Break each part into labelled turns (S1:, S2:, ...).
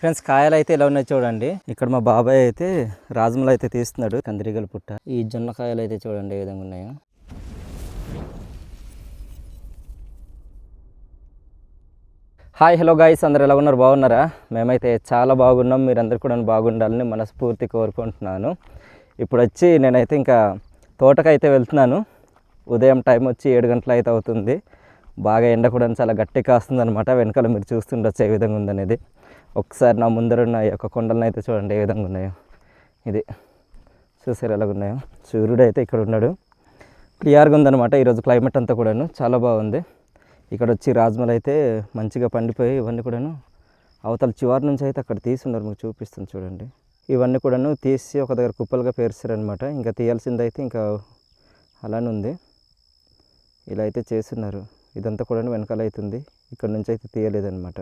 S1: Friends కాయలు అయితే ఇలా ఉన్నాయి చూడండి. ఇక్కడ మా బాబాయ్ అయితే రాజమలు అయితే తీస్తున్నాడు, కందిరీగల పుట్ట. ఈ జొన్న కాయలు అయితే చూడండి ఏ విధంగా ఉన్నాయో. హాయ్ హలో గాయ్స్, అందరు ఎలా ఉన్నారు? బాగున్నారా? మేమైతే చాలా బాగున్నాం. మీరందరూ కూడా బాగుండాలని మనస్ఫూర్తి కోరుకుంటున్నాను. ఇప్పుడు వచ్చి నేనైతే ఇంకా తోటకైతే వెళ్తున్నాను. ఉదయం టైం వచ్చి 7 గంటలు అయితే అవుతుంది. బాగా ఎండ కూడా చాలా గట్టిగా కాస్తుంది అనమాట. వెనకాల మీరు చూస్తుండొచ్చు ఏ విధంగా ఉందనేది. ఒకసారి నా ముందరున్న ఈ యొక్క కొండలను అయితే చూడండి ఏ విధంగా ఉన్నాయో. ఇది చూసారు ఎలాగ ఉన్నాయో. సూర్యుడు అయితే ఇక్కడ ఉన్నాడు. క్లియర్గా ఉందన్నమాట ఈరోజు క్లైమేట్ అంతా కూడాను చాలా బాగుంది. ఇక్కడ వచ్చి రాజమలు అయితే మంచిగా పండిపోయి ఇవన్నీ కూడాను అవతల చివరి నుంచి అయితే అక్కడ తీసున్నారు. మీకు చూపిస్తుంది చూడండి. ఇవన్నీ కూడాను తీసి ఒక దగ్గర కుప్పలుగా పేరుస్తారనమాట. ఇంకా తీయాల్సింది అయితే ఇంకా అలానే ఉంది. ఇలా అయితే చేస్తున్నారు. ఇదంతా కూడా వెనకాల అవుతుంది. ఇక్కడ నుంచి అయితే తీయలేదన్నమాట.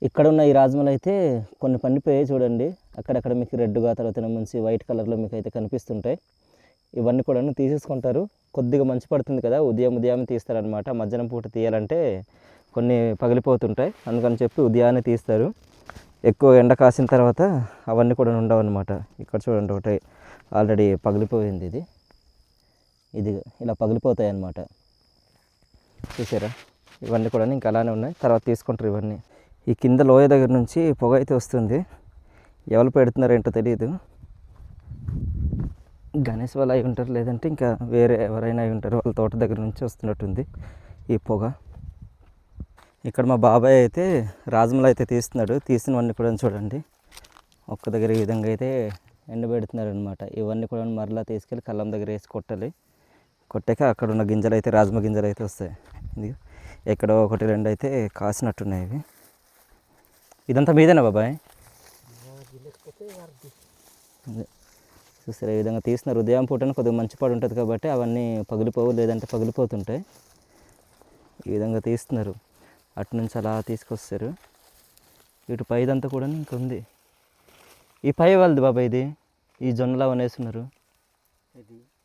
S1: ఇక్కడ ఉన్న ఈ రాజమలు అయితే కొన్ని పండిపోయాయి చూడండి. అక్కడక్కడ మీకు రెడ్గా తర్వాత మంచి వైట్ కలర్లో మీకు అయితే కనిపిస్తుంటాయి. ఇవన్నీ కూడా తీసేసుకుంటారు. కొద్దిగా మంచి పడుతుంది కదా, ఉదయం తీస్తారనమాట. మధ్యాహ్నం పూట తీయాలంటే కొన్ని పగిలిపోతుంటాయి, అందుకని చెప్పి ఉదయాన్నే తీస్తారు. ఎక్కువ ఎండ కాసిన తర్వాత అవన్నీ కూడా ఉండవు అనమాట. ఇక్కడ చూడండి ఒకటి ఆల్రెడీ పగిలిపోయింది. ఇది ఇలా పగిలిపోతాయి అన్నమాట. చూసారా? ఇవన్నీ కూడా ఇంకా అలానే ఉన్నాయి. తర్వాత తీసుకుంటారు ఇవన్నీ. ఈ కింద లోయ దగ్గర నుంచి పొగ అయితే వస్తుంది. ఎవరు పెడుతున్నారో ఏంటో తెలియదు. గణేష్ వాళ్ళు అయి ఉంటారు, లేదంటే ఇంకా వేరే ఎవరైనా అయి ఉంటారు. వాళ్ళ తోట దగ్గర నుంచి వస్తున్నట్టుంది ఈ పొగ. ఇక్కడ మా బాబాయ్ అయితే రాజమలు అయితే తీస్తున్నాడు. తీసినవన్నీ కూడా చూడండి ఒక్క దగ్గర ఈ విధంగా అయితే ఎండబెడుతున్నారు అనమాట. ఇవన్నీ కూడా మరలా తీసుకెళ్ళి కళ్ళం దగ్గర వేసి కొట్టాలి. కొట్టాక అక్కడ ఉన్న గింజలు అయితే రాజమ గింజలు అయితే వస్తాయి. ఇది ఎక్కడో 1-2 అయితే కాసినట్టున్నాయి ఇవి. ఇదంతా మీదేనా బాబాయ్? చూసారు ఈ విధంగా తీస్తున్నారు. ఉదయం పూటన కొద్దిగా మంచి పడి ఉంటుంది కాబట్టి అవన్నీ పగిలిపోవు, లేదంటే పగిలిపోతుంటాయి. ఈ విధంగా తీస్తున్నారు. అటు నుంచి అలా తీసుకొస్తారు. ఇటు పైదంతా కూడా ఇంకా ఉంది. ఈ పై వాళ్ళది బాబాయ్, ఇది ఈ జొన్నలా వనేస్తున్నారు.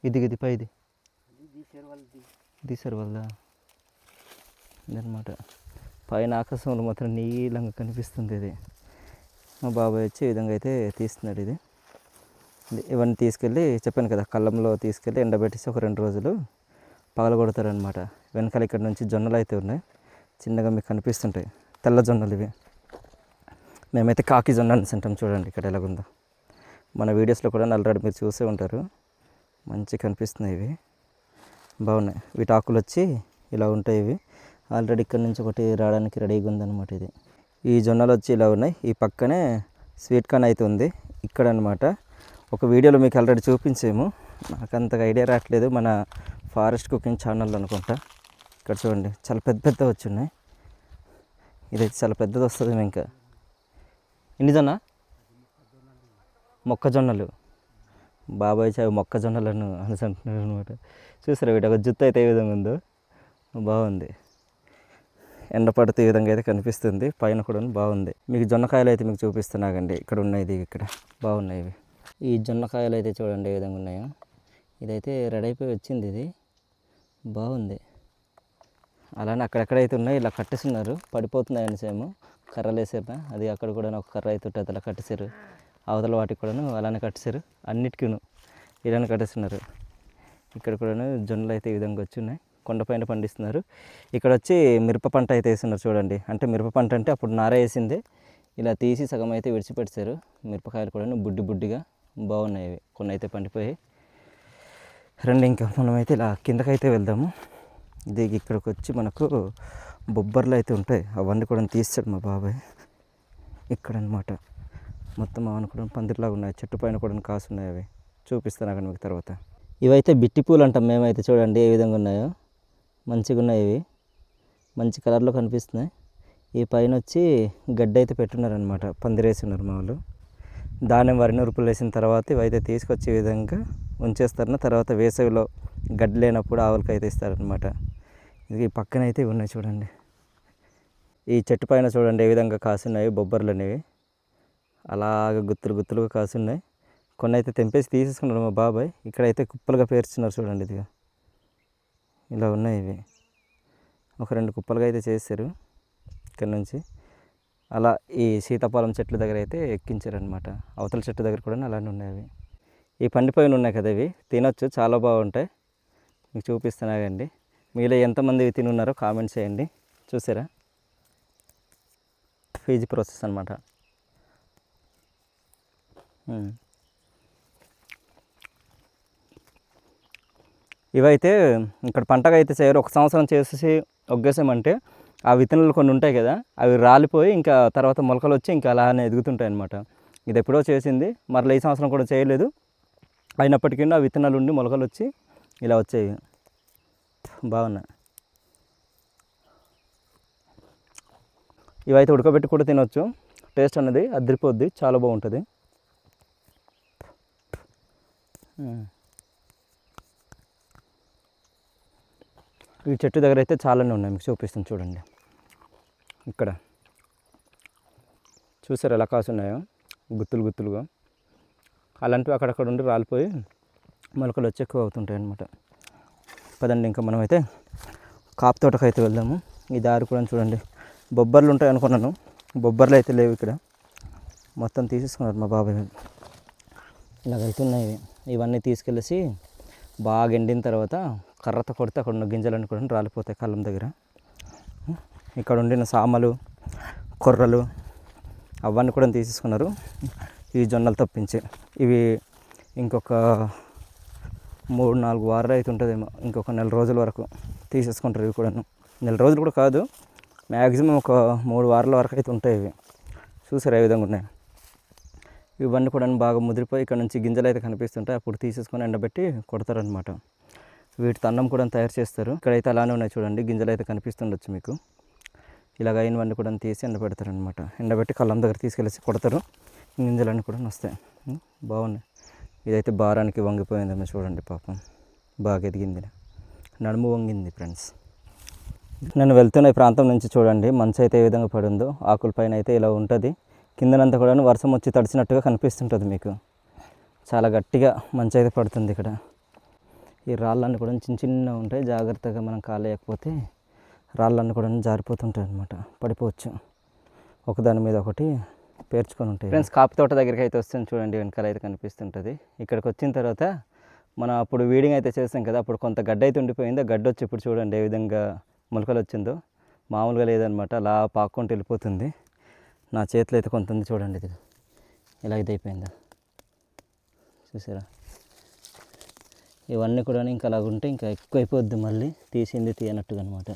S1: ఇది పైది తీసారు వాళ్ళ ఇదనమాట. పైన ఆకాశంలో మాత్రం నీలంగా కనిపిస్తుంది. ఇది మా బాబాయ్ వచ్చి ఈ విధంగా అయితే తీస్తున్నాడు. ఇది ఇవన్నీ తీసుకెళ్ళి చెప్పాను కదా, కళ్ళంలో తీసుకెళ్ళి ఎండబెట్టేసి ఒక 2 రోజులు పగలగొడతారనమాట. వెనకాల ఇక్కడ నుంచి జొన్నలు అయితే ఉన్నాయి, చిన్నగా మీకు కనిపిస్తుంటాయి. తెల్ల జొన్నలు ఇవి. మేమైతే కాకి జొన్న అని అంటాం. చూడండి ఇక్కడ ఎలాగుందో. మన వీడియోస్లో కూడా ఆల్రెడీ మీరు చూసే ఉంటారు. మంచిగా కనిపిస్తున్నాయి ఇవి, బాగున్నాయి. వీటి ఆకులు వచ్చి ఇలా ఉంటాయి. ఇవి ఆల్రెడీ ఇక్కడ నుంచి ఒకటి రావడానికి రెడీగా ఉందన్నమాట. ఇది ఈ జొన్నలు వచ్చి ఇలా ఉన్నాయి. ఈ పక్కనే స్వీట్ కార్న్ అయితే ఉంది ఇక్కడ అనమాట. ఒక వీడియోలో మీకు ఆల్రెడీ చూపించాము, నాకు అంతగా ఐడియా రావట్లేదు. మన ఫారెస్ట్ కుకింగ్ ఛానల్లో అనుకుంటా. ఇక్కడ చూడండి చాలా పెద్ద వచ్చున్నాయి. ఇదైతే చాలా పెద్దది వస్తుంది. ఇంకా ఎన్ని జొన్న? మొక్కజొన్నలు. బాబాయ్ చావి మొక్కజొన్నలను అనేసి అంటున్నారు అనమాట. చూసారా వీటి ఒక జుత్తు అయితే ఏ విధంగా ఉందో, బాగుంది. ఎండ పడుతూ ఈ విధంగా అయితే కనిపిస్తుంది. పైన కూడా బాగుంది. మీకు జొన్నకాయలు అయితే మీకు చూపిస్తున్నాగండి. ఇక్కడ ఉన్నాయి, ఇక్కడ బాగున్నాయి ఇవి. ఈ జొన్నకాయలు అయితే చూడండి ఏ విధంగా ఉన్నాయో. ఇదైతే రెడీ అయిపోయి వచ్చింది. ఇది బాగుంది. అలానే అక్కడెక్కడైతే ఉన్నాయి ఇలా కట్టేస్తున్నారు. పడిపోతున్నాయి అనేసేమో కర్రలు వేసారు. అది అక్కడ కూడా ఒక కర్ర అయితే ఉంటుంది, అలా కట్టేశారు. అవతల వాటికి కూడాను అలానే కట్టేశారు. అన్నిటికీను ఇలానే కట్టేస్తున్నారు. ఇక్కడ కూడాను జొన్నలు అయితే ఈ విధంగా వచ్చి ఉన్నాయి. కొండపైన పండిస్తున్నారు. ఇక్కడ వచ్చి మిరప పంట అయితే వేస్తున్నారు చూడండి. అంటే మిరప పంట అంటే అప్పుడు నార వేసిందే ఇలా తీసి సగం అయితే విడిచిపెట్టారు. మిరపకాయలు కూడా బుడ్డిగా బాగున్నాయి. ఇవి కొన్ని అయితే పండిపోయాయి. రండి ఇంకా మనమైతే ఇలా కిందకైతే వెళ్దాము. ఇది ఇక్కడికి వచ్చి మనకు బొబ్బర్లు అయితే ఉంటాయి. అవన్నీ కూడా తీస్తాడు మా బాబాయ్ ఇక్కడ అనమాట. మొత్తం అవన్నీ కూడా పందిరిలాగా ఉన్నాయి. చెట్టు పైన కూడా కాసున్నాయి. అవి చూపిస్తాను అక్కడ మీకు తర్వాత. ఇవైతే బిట్టి పూలు అంటాం మేమైతే. చూడండి ఏ విధంగా ఉన్నాయో, మంచిగా ఉన్నాయి. ఇవి మంచి కలర్లో కనిపిస్తున్నాయి. ఈ పైన వచ్చి గడ్డి అయితే పెట్టున్నారనమాట, పందిరేస్తున్నారు మా వాళ్ళు. దానిమ్మ వరి నురుపులు వేసిన తర్వాత ఇవైతే తీసుకొచ్చే విధంగా ఉంచేస్తారన్న. తర్వాత వేసవిలో గడ్డి లేనప్పుడు ఆవులకి అయితే ఇస్తారనమాట. ఇది పక్కన అయితే ఉన్నాయి చూడండి. ఈ చెట్టు పైన చూడండి ఏ విధంగా కాసున్నాయి బొబ్బర్లు అనేవి. అలాగ గుత్తులుగా కాసున్నాయి. కొన్ని అయితే తెంపేసి తీసేసుకున్నారు మా బాబాయ్. ఇక్కడైతే కుప్పలుగా పేర్చున్నారు చూడండి. ఇదిగా ఇలా ఉన్నాయి ఇవి. ఒక 2 కుప్పలుగా అయితే చేశారు ఇక్కడ నుంచి. అలా ఈ సీతాఫలం చెట్ల దగ్గర అయితే ఎక్కించారనమాట. అవతల చెట్టు దగ్గర కూడా అలానే ఉన్నాయి అవి. ఈ పండిపోయిన ఉన్నాయి కదా, ఇవి తినొచ్చు, చాలా బాగుంటాయి. మీకు చూపిస్తున్నాయండి. మీలో ఎంతమంది తిని ఉన్నారో కామెంట్స్ చేయండి. చూసారా, ఈజీ ప్రాసెస్ అనమాట. ఇవైతే ఇక్కడ పంటగా అయితే చేయరు. ఒక సంవత్సరం చేసేసి ఒగ్గేసామంటే ఆ విత్తనాలు కొన్ని ఉంటాయి కదా, అవి రాలిపోయి ఇంకా తర్వాత మొలకలు వచ్చి ఇంకా అలానే ఎదుగుతుంటాయి అన్నమాట. ఇది ఎప్పుడో చేసింది, మరలా ఈ సంవత్సరం కూడా చేయలేదు. అయినప్పటికీ ఆ విత్తనాలు ఉండి మొలకలు వచ్చి ఇలా వచ్చాయి. బాగున్నాయి. ఇవైతే ఉడకబెట్టి కూడా తినొచ్చు. టేస్ట్ అనేది అదిరిపోద్ది, చాలా బాగుంటుంది. ఈ చెట్టు దగ్గర అయితే చాలానే ఉన్నాయి, మీకు చూపిస్తాను చూడండి. ఇక్కడ చూసారు ఎలా కాసున్నాయో, గుత్తులు గుత్తులుగా. అలాంటివి అక్కడక్కడ ఉండి రాలిపోయి మొలకలు వచ్చి ఎక్కువ అవుతుంటాయి అన్నమాట. పదండి ఇంకా మనమైతే కాపు తోటకైతే వెళ్దాము. ఈ దారి కూడా చూడండి, బొబ్బర్లు ఉంటాయి అనుకున్నాను, బొబ్బర్లు అయితే లేవు ఇక్కడ. మొత్తం తీసేసుకున్నారు మా బాబాయ్. ఇలా వెళ్తున్నాయి. ఇవన్నీ తీసుకెళ్ళేసి బాగా ఎండిన తర్వాత కర్రతో కొడితే అక్కడ ఉన్న గింజలన్నీ కూడా రాలిపోతాయి కళ్ళం దగ్గర. ఇక్కడ ఉండిన సామలు, కొర్రలు అవన్నీ కూడా తీసేసుకున్నారు, ఈ జొన్నలు తప్పించి. ఇవి ఇంకొక 3-4 వారాలు అయితే ఉంటుందేమో, ఇంకొక 1 నెల రోజుల వరకు తీసేసుకుంటారు. ఇవి కూడాను 1 నెల రోజులు కూడా కాదు, మ్యాక్సిమం ఒక 3 వారాల వరకు అయితే ఉంటాయి. ఇవి చూసారు ఏ విధంగా ఉన్నాయి. ఇవన్నీ కూడా బాగా ముదిరిపోయి ఇక్కడ నుంచి గింజలు అయితే కనిపిస్తుంటాయి. అప్పుడు తీసేసుకొని ఎండబెట్టి కొడతారనమాట. వీటితో అన్నం కూడా తయారు చేస్తారు. ఇక్కడైతే అలానే ఉన్నాయి చూడండి, గింజలు అయితే కనిపిస్తుండొచ్చు మీకు. ఇలాగ అయినవన్నీ కూడా తీసి ఎండబెడతారనమాట. ఎండబెట్టి కళ్ళం దగ్గర తీసుకెళ్ళేసి కొడతారు, గింజలన్నీ కూడా వస్తాయి. బాగున్నాయి. ఇదైతే భారానికి వంగిపోయిందేమో చూడండి, పాపం బాగా ఎదిగింది, నడుము వంగింది ఫ్రెండ్స్. నేను వెళ్తున్న ఈ ప్రాంతం నుంచి చూడండి మంచు అయితే ఏ విధంగా పడిందో. ఆకుల పైన అయితే ఇలా ఉంటుంది, కిందనంతా కూడా వర్షం వచ్చి తడిచినట్టుగా కనిపిస్తుంటుంది మీకు. చాలా గట్టిగా మంచు అయితే పడుతుంది ఇక్కడ. ఈ రాళ్ళన్నీ కూడా చిన్న చిన్నగా ఉంటాయి, జాగ్రత్తగా మనం కాలేయకపోతే రాళ్ళన్నీ కూడా జారిపోతుంటాయి అన్నమాట, పడిపోవచ్చు. ఒకదాని మీద ఒకటి పేర్చుకొని ఉంటాయి. ఫ్రెండ్స్, కాపు తోట దగ్గరికి అయితే వస్తుంది చూడండి, వెనకాల అయితే కనిపిస్తుంటుంది. ఇక్కడికి వచ్చిన తర్వాత మనం అప్పుడు వీడింగ్ అయితే చేస్తాం కదా, అప్పుడు కొంత గడ్డ అయితే ఉండిపోయింది. ఆ గడ్డ వచ్చి ఇప్పుడు చూడండి ఏ విధంగా మొలకలు వచ్చిందో. మామూలుగా లేదనమాట, అలా పాక్కుంటూ వెళ్ళిపోతుంది. నా చేతిలో అయితే కొంత ఉంది చూడండి, ఇది ఇలా ఇది అయిపోయిందా చూసారా. ఇవన్నీ కూడా ఇంకా అలాగుంటే ఇంకా ఎక్కువ అయిపోద్ది, మళ్ళీ తీసింది తీయనట్టుగా అనమాట.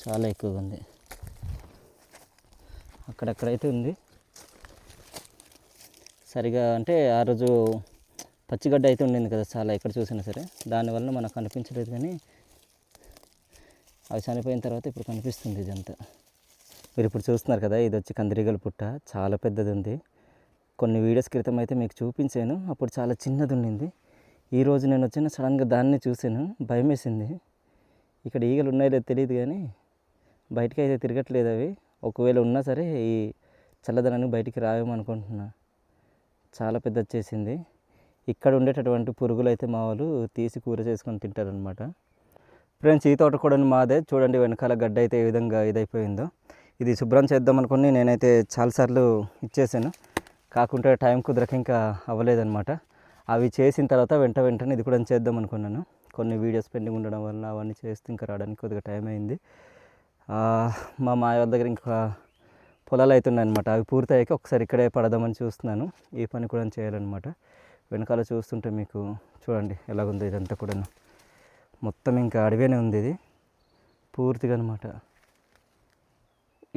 S1: చాలా ఎక్కువగా ఉంది. అక్కడక్కడైతే ఉంది సరిగా, అంటే ఆ రోజు పచ్చిగడ్డ అయితే ఉండింది కదా చాలా, ఎక్కడ చూసినా సరే, దానివల్ల మనకు కనిపించలేదు. కానీ అవి చనిపోయిన తర్వాత ఇప్పుడు కనిపిస్తుంది ఇదంతా. మీరు ఇప్పుడు చూస్తున్నారు కదా, ఇది వచ్చి కందిరీగల పుట్ట, చాలా పెద్దది ఉంది. కొన్ని వీడియోస్ క్రితం అయితే మీకు చూపించాను, అప్పుడు చాలా చిన్నది ఉండింది. ఈరోజు నేను వచ్చిన సడన్గా దాన్ని చూసాను, భయం వేసింది. ఇక్కడ ఈగలు ఉన్నాయో తెలియదు కానీ బయటికి అయితే తిరగట్లేదు అవి. ఒకవేళ ఉన్నా సరే ఈ చల్లదనాన్ని బయటికి రావేమనుకుంటున్నా. చాలా పెద్ద వచ్చేసింది. ఇక్కడ ఉండేటటువంటి పురుగులు అయితే మా వాళ్ళు తీసి కూర చేసుకొని తింటారనమాట. ఫ్రెండ్స్, ఈ తోట కూడా మాదే చూడండి, వెనకాల గడ్డ అయితే ఏ విధంగా ఇదైపోయిందో. ఇది శుభ్రం చేద్దాం అనుకుని నేనైతే చాలాసార్లు ఇచ్చేసాను, కాకుంటే టైం కుదరక ఇంకా అవ్వలేదన్నమాట. అవి చేసిన తర్వాత వెంటనే ఇది కూడా చేద్దాం అనుకున్నాను. కొన్ని వీడియోస్ పెండింగ్ ఉండడం వల్ల అవన్నీ చేస్తే ఇంకా రావడానికి కొద్దిగా టైం అయింది. మా వాళ్ళ దగ్గర ఇంకా పొలాలు అవుతున్నాయి అనమాట, అవి పూర్తయ్యాక ఒకసారి ఇక్కడే పడదామని చూస్తున్నాను. ఈ పని కూడా చేయాలన్నమాట. వెనకాల చూస్తుంటే మీకు చూడండి ఎలాగుందో ఇదంతా కూడా, మొత్తం ఇంకా అడవినే ఉంది ఇది పూర్తిగా అనమాట.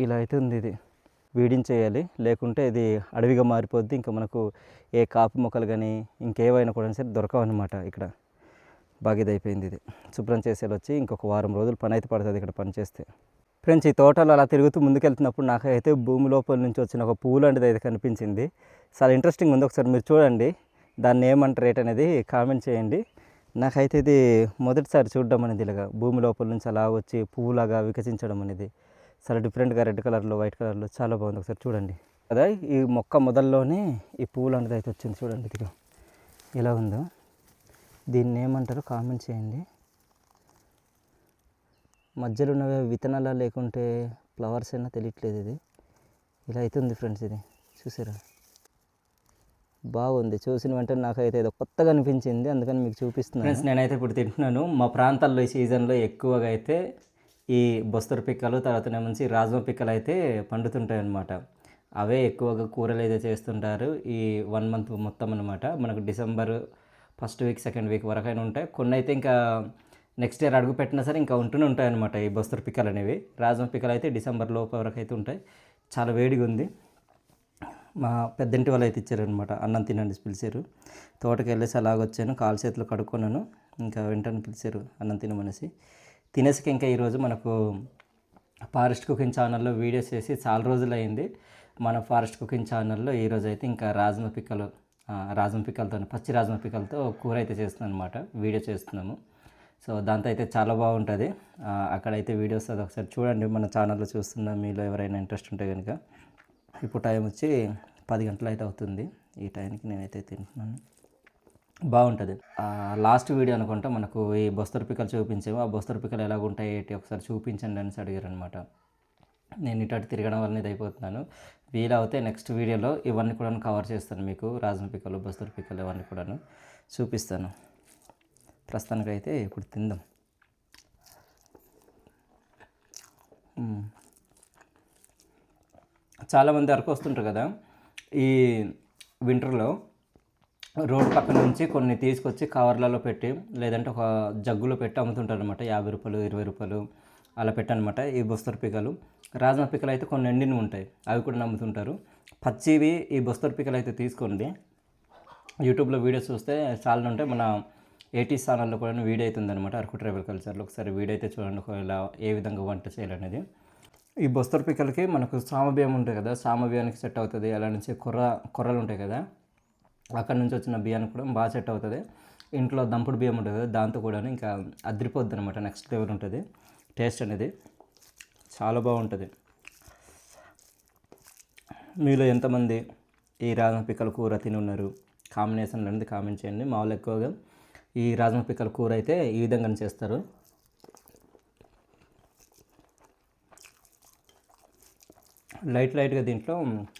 S1: ఇలా అయితే ఉంది, ఇది వీడించేయాలి, లేకుంటే ఇది అడవిగా మారిపోద్ది. ఇంకా మనకు ఏ కాపు మొక్కలు కానీ ఇంకేవైనా కూడా సరే దొరకవు అనమాట. ఇక్కడ బాగా ఇదైపోయింది. ఇది శుభ్రం చేసేది వచ్చి ఇంకొక వారం రోజులు పని అయితే పడుతుంది ఇక్కడ పని చేస్తే. ఫ్రెండ్స్, ఈ తోటలో అలా తిరుగుతూ ముందుకెళ్తున్నప్పుడు నాకైతే భూమి లోపల నుంచి వచ్చిన ఒక పువ్వు లాంటిది అయితే కనిపించింది. చాలా ఇంట్రెస్టింగ్ ఉంది, ఒకసారి మీరు చూడండి. దాన్ని ఏమంటారు రేట్ అనేది కామెంట్ చేయండి. నాకైతే ఇది మొదటిసారి చూడడం అనేది, ఇలాగా భూమి లోపల నుంచి అలా వచ్చి పువ్వులాగా వికసించడం అనేది చాలా డిఫరెంట్గా, రెడ్ కలర్లో వైట్ కలర్లో చాలా బాగుంది. ఒకసారి చూడండి కదా, ఈ మొక్క మొదల్లోనే ఈ పువ్వు లాంటిది అయితే వచ్చింది చూడండి. ఇది ఎలా ఉందో, దీన్ని ఏమంటారో కామెంట్ చేయండి. మధ్యలో ఉన్నవి విత్తనాలా లేకుంటే ఫ్లవర్స్ అయినా తెలియట్లేదు. ఇది ఇలా అవుతుంది ఫ్రెండ్స్. ఇది చూసారా, బాగుంది. చూసిన వెంటనే నాకైతే ఏదో కొత్తగా అనిపించింది, అందుకని మీకు చూపిస్తున్నాను ఫ్రెండ్స్. నేనైతే ఇప్పుడు తింటున్నాను. మా ప్రాంతాల్లో ఈ సీజన్లో ఎక్కువగా అయితే ఈ బొస్తరు పిక్కలు, తర్వాత నుంచి రాజ్మా పిక్కలు అయితే పండుతుంటాయి అన్నమాట. అవే ఎక్కువగా కూరలు అయితే చేస్తుంటారు ఈ 1 మంత్ మొత్తం అనమాట. మనకు December 1st week 2nd week వరకైనా ఉంటాయి. కొన్ని అయితే ఇంకా నెక్స్ట్ ఇయర్ అడుగు పెట్టినా సరే ఇంకా ఉంటూనే ఉంటాయి అనమాట ఈ బొస్తరు పిక్కలు అనేవి. రాజ్మా పిక్కలు అయితే డిసెంబర్ లోపు వరకు అయితే ఉంటాయి. చాలా వేడిగా ఉంది. మా పెద్దంటి వాళ్ళు అయితే ఇచ్చారనమాట, అన్నం తినండి పిలిచారు. తోటకి వెళ్ళేసి అలాగొచ్చాను, కాలు చేతులు కడుక్కున్నాను. ఇంకా వెంటనే పిలిచారు అన్నం తినమనేసి. తినేసికి ఇంకా ఈరోజు మనకు ఫారెస్ట్ కుకింగ్ ఛానల్లో వీడియోస్ చేసి చాలా రోజులు అయింది. మన ఫారెస్ట్ కుకింగ్ ఛానల్లో ఈరోజు అయితే ఇంకా రాజ్మా పిక్కలతో పచ్చి రాజ్మా పిక్కలతో కూర అయితే చేస్తున్నాను అనమాట, వీడియో చేస్తున్నాము. సో దాంతో అయితే చాలా బాగుంటుంది. అక్కడైతే వీడియోస్ అది ఒకసారి చూడండి. మన ఛానల్లో చూస్తున్న మీలో ఎవరైనా ఇంట్రెస్ట్ ఉంటే కనుక. ఇప్పుడు టైం వచ్చి 10 గంటలు అయితే అవుతుంది. ఈ టైంకి నేనైతే తింటున్నాను, బాగుంటుంది. లాస్ట్ వీడియో అనుకుంటా మనకు ఈ బొస్తరు పిక్కలు చూపించాము. ఆ బొస్తరు పిక్కలు ఎలాగుంటాయి ఏంటి ఒకసారి చూపించండి అనేసి అడిగారు అనమాట. నేను ఇటు తిరగడం వల్ల ఇది అయిపోతున్నాను. వీలవుతే నెక్స్ట్ వీడియోలో ఇవన్నీ కూడా కవర్ చేస్తాను, మీకు రాజ్మా పిక్కలు, బొస్తరు పిక్కలు ఇవన్నీ కూడా చూపిస్తాను. ప్రస్తుతానికైతే ఇప్పుడు తిందాం. చాలామంది అరకు వస్తుంటారు కదా ఈ వింటర్లో, రోడ్ పక్క నుంచి కొన్ని తీసుకొచ్చి కవర్లలో పెట్టి లేదంటే ఒక జగ్గులో పెట్టి అమ్ముతుంటారు అనమాట. 50 రూపాయలు 20 రూపాయలు అలా పెట్టనమాట ఈ బొస్తరు పిక్కలు. రాజ్మా పిక్కలు అయితే కొన్ని ఎండినవి ఉంటాయి, అవి కూడా నమ్ముతుంటారు. పచ్చివి ఈ బొస్తరు పిక్కలు అయితే తీసుకోండి. యూట్యూబ్లో వీడియోస్ చూస్తే చాలా ఉంటాయి. మన 80s ఛానల్లో కూడా వీడియో అవుతుంది అనమాట, అరకు ట్రైబల్ కల్చర్లో. ఒకసారి వీడియో అయితే చూడండి, ఇలా ఏ విధంగా వంట చేయాలనేది. ఈ బొస్తరు పిక్కలకి మనకు సామబియ్యం ఉంటాయి కదా, సామబియ్యానికి సెట్ అవుతుంది. అలా నుంచి కొర్రలు ఉంటాయి కదా, అక్కడ నుంచి వచ్చిన బియ్యానికి కూడా బాగా సెట్ అవుతుంది. ఇంట్లో దంపుడు బియ్యం ఉంటుంది కదా, దాంతో కూడా ఇంకా అదిరిపోద్ది అనమాట. నెక్స్ట్ లెవెల్ ఉంటుంది టేస్ట్ అనేది, చాలా బాగుంటుంది. మీలో ఎంతమంది ఈ రాజ్మా పిక్కల కూర తిని ఉన్నారు కాంబినేషన్లో అనేది కామెంట్ చేయండి. మా వాళ్ళు ఎక్కువగా ఈ రాజ్మా పిక్కల కూర అయితే ఈ విధంగానే చేస్తారు. లైట్గా దీంట్లో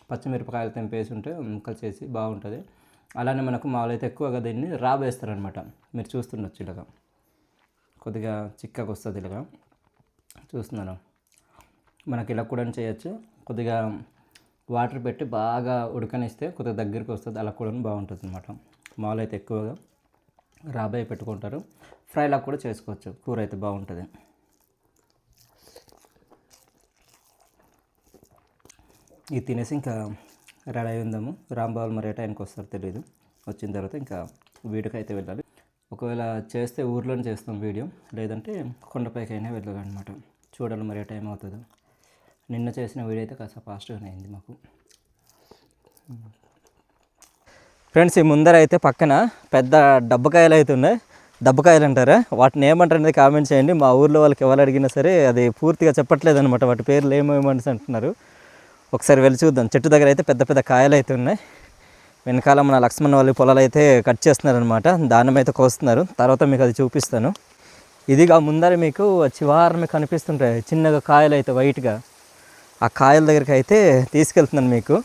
S1: పచ్చిమిరపకాయలు తెంపేసి ఉంటే ముక్కలు చేసి బాగుంటుంది. అలానే మనకు మామూలు అయితే ఎక్కువగా దీన్ని రాబేస్తారనమాట. మీరు చూస్తుండొచ్చు, ఇలాగా కొద్దిగా చిక్కగా వస్తుంది. ఇలాగా చూస్తున్నాను, మనకి ఇలా కూడా చేయొచ్చు. కొద్దిగా వాటర్ పెట్టి బాగా ఉడకనిస్తే కొద్దిగా దగ్గరికి వస్తుంది, అలా కూడా బాగుంటుంది అనమాట. మామూలు అయితే ఎక్కువగా రాబాయి పెట్టుకుంటారు. ఫ్రైలా కూడా చేసుకోవచ్చు, కూర అయితే బాగుంటుంది. ఇది తినేసి ఇంకా రెడీ అయి ఉందాము. రాంబాబు మరి ఏ టైంకి వస్తారో తెలియదు. వచ్చిన తర్వాత ఇంకా వీడియోకి అయితే వెళ్ళాలి. ఒకవేళ చేస్తే ఊర్లోనే చేస్తాం వీడియో, లేదంటే కొండపైకి అయినా వెళ్ళాలన్నమాట. చూడాలి మరి ఏ టైం అవుతుందో. నిన్న చేసిన వీడియో అయితే కాస్త ఫాస్ట్గానే అయింది మాకు. ఫ్రెండ్స్, ఈ ముందర అయితే పక్కన పెద్ద డబ్బకాయలు అయితే ఉన్నాయి. దబ్బకాయలు అంటారా, వాటిని ఏమంటారు అనేది కామెంట్ చేయండి. మా ఊర్లో వాళ్ళకి ఎవరు అడిగినా సరే అది పూర్తిగా చెప్పట్లేదు అనమాట. వాటి పేర్లు ఏమేమని అంటున్నారు. ఒకసారి వెళ్ళి చూద్దాం. చెట్టు దగ్గర అయితే పెద్ద పెద్ద కాయలు అయితే ఉన్నాయి. వెనకాల మన లక్ష్మణ్ వాళ్ళ పొలాలు అయితే కట్ చేస్తున్నారనమాట. దానం అయితే కోస్తున్నారు. తర్వాత మీకు అది చూపిస్తాను. ఇదిగా ముందర మీకు చివారమే కనిపిస్తుంటాయి చిన్నగా కాయలు అయితే వైట్గా. ఆ కాయల దగ్గరికి అయితే తీసుకెళ్తున్నాను. మీకు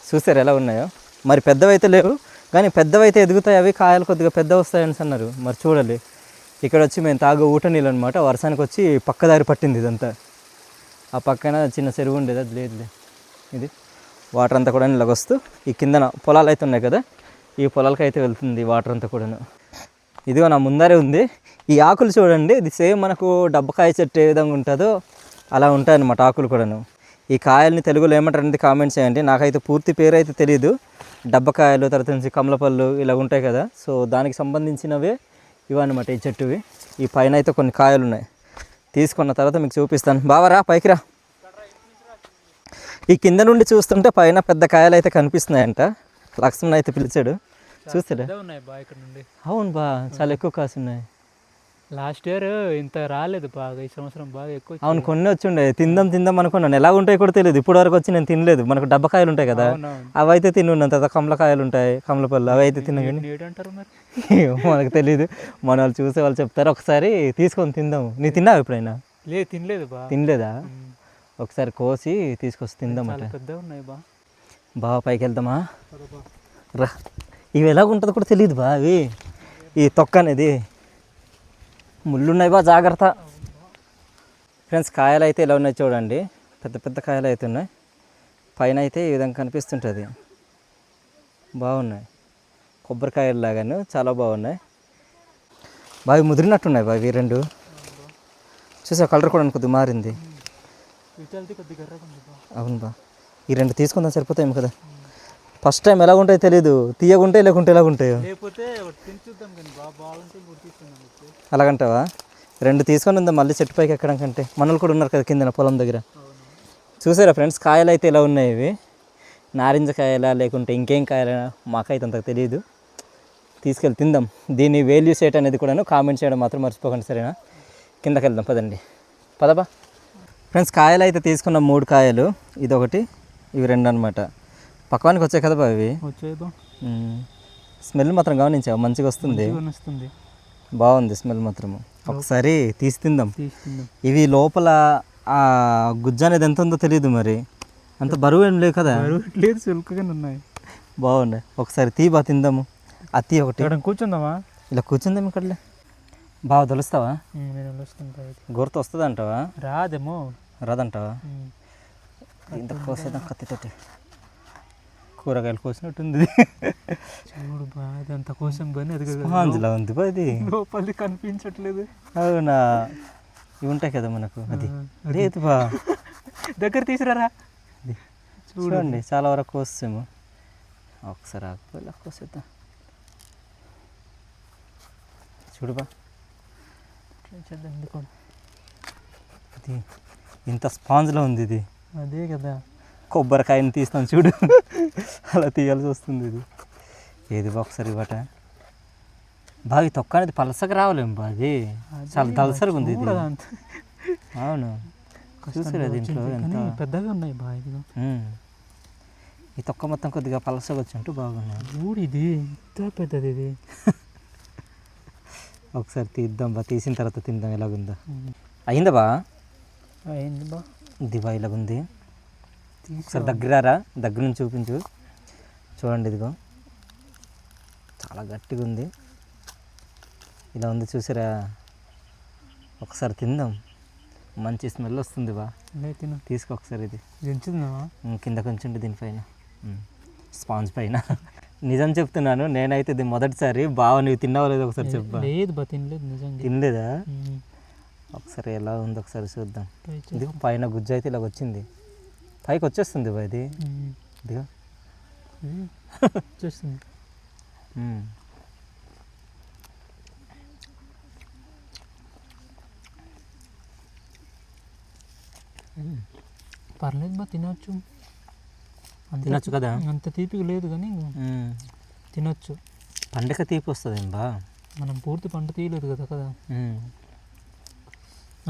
S1: చూసారు ఎలా ఉన్నాయో. మరి పెద్దవైతే లేవు, కానీ పెద్దవైతే ఎదుగుతాయి. అవి కాయలు కొద్దిగా పెద్ద వస్తాయని అన్నారు. మరి చూడాలి. ఇక్కడ వచ్చి మేము తాగే ఊట నీళ్ళు అనమాట. వర్షానికి వచ్చి పక్కదారి పట్టింది ఇదంతా. ఆ పక్కన చిన్న చెరువు ఉండేది, అది లేదులే. ఇది వాటర్ అంతా కూడా ఇలాగొస్తూ ఈ కిందన పొలాలు అయితే ఉన్నాయి కదా, ఈ పొలాలకి అయితే వెళ్తుంది వాటర్ అంతా కూడాను. ఇదిగో నా ముందరే ఉంది. ఈ ఆకులు చూడండి, ఇది సేమ్ మనకు డబ్బకాయ చెట్టు ఏ విధంగా ఉంటుందో అలా ఉంటాయన్నమాట ఆకులు కూడాను. ఈ కాయల్ని తెలుగులో ఏమంటారు అనేది కామెంట్ చేయండి. నాకైతే పూర్తి పేరు అయితే తెలియదు. డబ్బకాయలు, తర్వాత నుంచి కమలపళ్ళు ఇలా ఉంటాయి కదా, సో దానికి సంబంధించినవే ఇవన్నమాట ఈ చెట్టువి. ఈ పైన అయితే కొన్ని కాయలు ఉన్నాయి. తీసుకున్న తర్వాత మీకు చూపిస్తాను. బావరా పైకి రా. ఈ కింద నుండి చూస్తుంటే పైన పెద్ద కాయలు అయితే కనిపిస్తున్నాయంట. లక్ష్మణ్ అయితే పిలిచాడు, చూస్తాడా? అవును బా, చాలా ఎక్కువ కాసు ఉన్నాయి.
S2: లాస్ట్ ఇయర్ ఇంత రాలేదు బాగా, ఈ సంవత్సరం బాగా ఎక్కువ.
S1: అవును, కొన్ని వచ్చి తిందాం అనుకున్నాను. ఎలా ఉంటాయి కూడా తెలియదు. ఇప్పుడు వరకు వచ్చి నేను తినలేదు. మనకు డబ్బకాయలు ఉంటాయి కదా, అవి అయితే తిన్నాను. తర్వాత కమలకాయలు ఉంటాయి, కమలపల్లి, అవి అయితే తిన్నాను. మనకు తెలియదు. మన వాళ్ళు చూసే వాళ్ళు చెప్తారు. ఒకసారి తీసుకొని తిందాము. నీ తిన్నావు ఎప్పుడైనా?
S2: లేదు, తినలేదు.
S1: తినలేదా? ఒకసారి కోసి తీసుకొచ్చి తిందామట.
S2: చాలా పెద్దగా ఉన్నాయి బా.
S1: బాగా పైకి వెళ్దామా? రా. ఇవి ఎలాగుంటుందో కూడా తెలియదు బా. అవి ఈ తొక్క అనేది ముళ్ళున్నాయి బా, జాగ్రత్త. ఫ్రెండ్స్ కాయలు అయితే ఇలా ఉన్నాయి చూడండి, పెద్ద పెద్ద కాయలు అయితే ఉన్నాయి. పైన అయితే ఈ విధంగా కనిపిస్తుంటుంది. బాగున్నాయి, కొబ్బరికాయలు లాగాను చాలా బాగున్నాయి. బాగా ముదిరినట్టున్నాయి బా ఇవి రెండు. చూసా కలర్ కూడా కొద్దిగా మారింది. అవును బా, ఈ రెండు తీసుకుందాం సరిపోతాయేమో కదా. ఫస్ట్ టైం ఎలా ఉంటాయో తెలీదు, తీయగుంటాయి లేకుంటే ఎలాగుంటాయో. అలాగంటావా? రెండు తీసుకొని ఉందా మళ్ళీ చెట్టు పైకి ఎక్కడం కంటే. మనలు కూడా ఉన్నారు కదా కింద పొలం దగ్గర. చూసారా ఫ్రెండ్స్, కాయలు అయితే ఇలా ఉన్నాయి. ఇవి నారింజ కాయలా లేకుంటే ఇంకేం కాయలా మాకైతే అంతకు తెలియదు. తీసుకెళ్ళి తిందాం. దీన్ని వాల్యూస్ ఏంటి అనేది కూడా కామెంట్ చేయడం మాత్రం మర్చిపోకండి, సరేనా? కిందకి వెళ్దాం పదండి, పదబా. ఫ్రెండ్స్ కాయలు అయితే తీసుకున్న 3 కాయలు, ఇది ఒకటి, ఇవి 2 అనమాట. పక్వానికి వచ్చాయి కదా బా ఇవి.
S2: వచ్చేదో
S1: స్మెల్ మాత్రం గమనించావు, మంచిగా వస్తుంది. బాగుంది స్మెల్ మాత్రము. ఒకసారి తీసి తిందాం. ఇవి లోపల ఆ గుజ్జు అనేది ఎంత ఉందో తెలియదు, మరి అంత బరువు ఏం లేవు కదా.
S2: లేదు, సులుకుగానే ఉన్నాయి.
S1: బాగున్నాయి. ఒకసారి తీ బా తిందాము. అతి ఒకటి
S2: కూర్చుందామా?
S1: ఇలా కూర్చుందాం ఇక్కడలే. బాగా తెలుస్తావా? గోరుతో వస్తుంది అంటావా?
S2: రాదేమో.
S1: రాదంటావా? ఇంత కోసేద్దాం కత్తితోటి. కూరగాయలు కోసినట్టుంది.
S2: చూడు బా, అదంతా కోసం పని అది
S1: స్పాంజ్లా ఉంది బా ఇది.
S2: లోపలి కనిపించట్లేదు.
S1: అవునా? ఇవి ఉంటాయి కదా మనకు. అది లేదు బా,
S2: దగ్గర తీసుకురారా.
S1: చూడండి చాలా వరకు కోసాము. ఒకసారి ఆకుపోయి కోసేద్దాం. చూడు బా, ఇది ఇంత స్పాంజ్లో ఉంది ఇది.
S2: అదే కదా
S1: కొబ్బరికాయని తీస్తాం చూడు, అలా తీయాల్సి వస్తుంది ఇది. ఏది బా ఒకసారి ఇవ్వట. బాగా ఈ తొక్క అనేది పలసగా రావాలేం బా, అది చాలా దలసరిగా ఉంది ఇది. అవును, చూసారా దీంట్లో ఎంత
S2: పెద్దగా ఉన్నాయి బా. ఇది
S1: ఈ తొక్క మొత్తం కొద్దిగా పలసగా వచ్చినట్టు బాగున్నాయి.
S2: చూడు ఇది ఎంత పెద్దది ఇది.
S1: ఒకసారి తీద్దాం బా, తీసిన తర్వాత తిందాం ఎలాగుందా. అయిందా బా?
S2: అయింది బా.
S1: ఇది బా ఇలాగుంది. ఒకసారి దగ్గర దగ్గర నుంచి చూపించు. చూడండి ఇదిగో, చాలా గట్టిగా ఉంది. ఇలా ఉంది చూసారా? ఒకసారి తిందాం, మంచి స్మెల్ వస్తుంది బా.
S2: తిను,
S1: తీసుకో ఒకసారి. ఇది
S2: దించుదామా?
S1: కింద కొంచెం దీనిపైన స్పాంజ్ పైన. నిజం చెప్తున్నాను, నేనైతే ఇది మొదటిసారి. బావ నువ్వు తిన్నావా లేదు ఒకసారి చెప్పా.
S2: లేదు బా, తినలేదు నిజంగా.
S1: తినలేదా? ఒకసారి ఎలా ఉంది ఒకసారి చూద్దాం. ఇది పైన గుజ్జు అయితే ఇలా వచ్చింది, పైకి వచ్చేస్తుంది బా ఇది. ఇదిగా
S2: వచ్చేస్తుంది. పర్లేదు బా, తినొచ్చు.
S1: తినొచ్చు కదా.
S2: అంత తీపిగా లేదు కానీ తినొచ్చు.
S1: పండగ తీపి వస్తుంది బా.
S2: మనం పూర్తి పంట తీయలేదు కదా.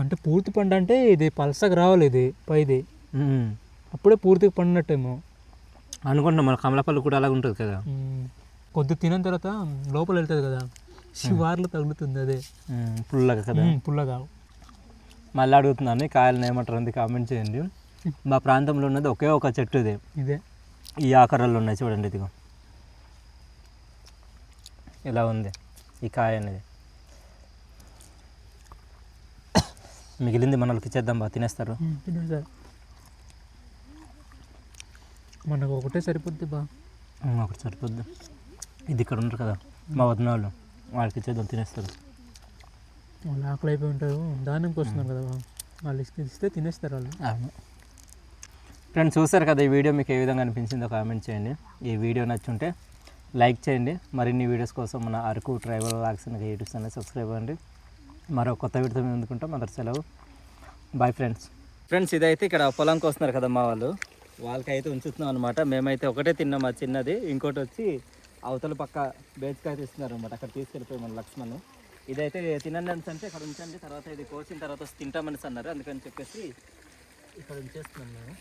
S2: అంటే పూర్తి పంట అంటే ఇది పలసగా రావాలి, ఇది పైది అప్పుడే పూర్తిగా పండినట్టేమో
S1: అనుకుంటున్నాం. మన కమలపల్లి కూడా అలాగ ఉంటుంది కదా.
S2: కొద్ది తిన్న తర్వాత లోపల వెళ్తుంది కదా, శివార్లు తగులుతుంది. అదే
S1: పుల్లగా కదా,
S2: పుల్లగా.
S1: మళ్ళీ అడుగుతున్నాను, కాయలను ఏమంటారు అంది కామెంట్ చేయండి. మా ప్రాంతంలో ఉన్నది ఒకే ఒక చెట్టు ఇది.
S2: ఇదే
S1: ఈ ఆకారాలు ఉన్నాయి చూడండి. ఇదిగో ఇలా ఉంది ఈ కాయ అనేది. మిగిలింది మనల్కి ఇచ్చేద్దాం బా, తినేస్తారు.
S2: మనకు ఒకటే సరిపోద్ది బా.
S1: ఒకటి సరిపోద్ది. ఇది ఇక్కడ ఉంటారు కదా మా వదిన వాళ్ళు, వాళ్ళకి ఇచ్చేద్దాం, తినేస్తారు.
S2: వాళ్ళు ఆకలి అయిపోయి ఉంటారు, దానికి వస్తున్నారు కదా, వాళ్ళు ఇస్తే తినేస్తారు వాళ్ళు.
S1: అవును ఫ్రెండ్స్, చూసారు కదా ఈ వీడియో మీకు ఏ విధంగా అనిపించిందో కామెంట్ చేయండి. ఈ వీడియో నచ్చుంటే లైక్ చేయండి. మరిన్ని వీడియోస్ కోసం మన Araku tribal vlogs YouTube channel subscribe అవ్వండి. మరో కొత్త వీడియోతో మేము అందుకుంటాం. అందరు సెలవు, బాయ్ ఫ్రెండ్స్. ఫ్రెండ్స్ ఇదైతే ఇక్కడ పొలంకి వస్తున్నారు కదా మా వాళ్ళు, వాళ్ళకైతే ఉంచుతున్నాం అనమాట. మేమైతే ఒకటే తిన్నాం, ఆ చిన్నది. ఇంకోటి వచ్చి అవతల పక్క బేజకాయ తీస్తున్నారు అనమాట, అక్కడ తీసుకెళ్ళిపోయి మన లక్ష్మణ్. ఇదైతే తినండి అంటే ఇక్కడ ఉంచండి, తర్వాత ఇది కోసిన తర్వాత తింటామని అన్నారు. అందుకని చెప్పేసి ఇక్కడ ఉంచేస్తున్నాం మేము.